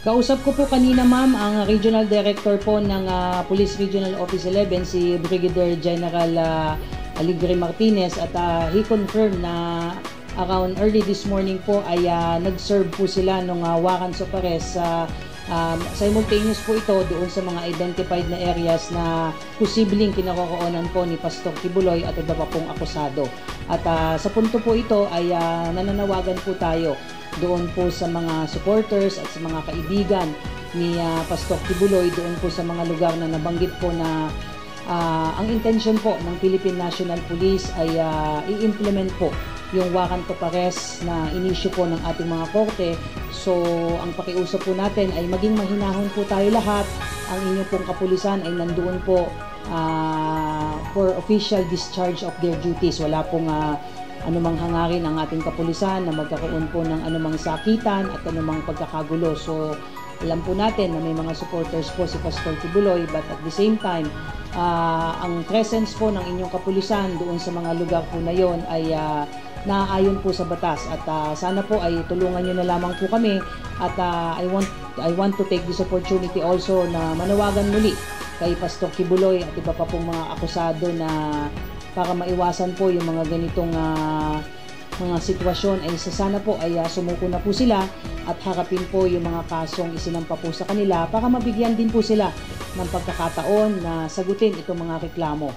Kausap ko po kanina ma'am ang Regional Director po ng Police Regional Office 11, si Brigadier General Aligre Martinez, at he confirmed na around early this morning po ay nag-serve po sila ng warrants of arrest. Simultaneous po ito doon sa mga identified na areas na posibleng kinaroroonan po ni Pastor Kibuloy at iba pa pong akusado. At sa punto po ito ay nananawagan po tayo doon po sa mga supporters at sa mga kaibigan ni Pastor Kibuloy doon po sa mga lugar na nabanggit po na ang intention po ng Philippine National Police ay i-implement po yung warrant of arrest na inisyu po ng ating mga korte. So ang pakiusap po natin ay maging mahinahon po tayo lahat. Ang inyong pong kapulisan ay nandoon po for official discharge of their duties. Wala pong anumang hangarin ang ating kapulisan na magkakaroon po ng anumang sakitan at anumang pagkakagulo. So alam po natin na may mga supporters po si Pastor Kibuloy, but at the same time ang presence po ng inyong kapulisan doon sa mga lugar po na yon ay naaayon po sa batas. At sana po ay tulungan nyo na lamang po kami. At I want to take this opportunity also na manawagan muli kay Pastor Kibuloy at iba pa pong mga akusado na para maiwasan po yung mga ganitong mga sitwasyon ay sana po ay sumuko na po sila at harapin po yung mga kasong isinampa po sa kanila para mabigyan din po sila ng pagkakataon na sagutin itong mga reklamo.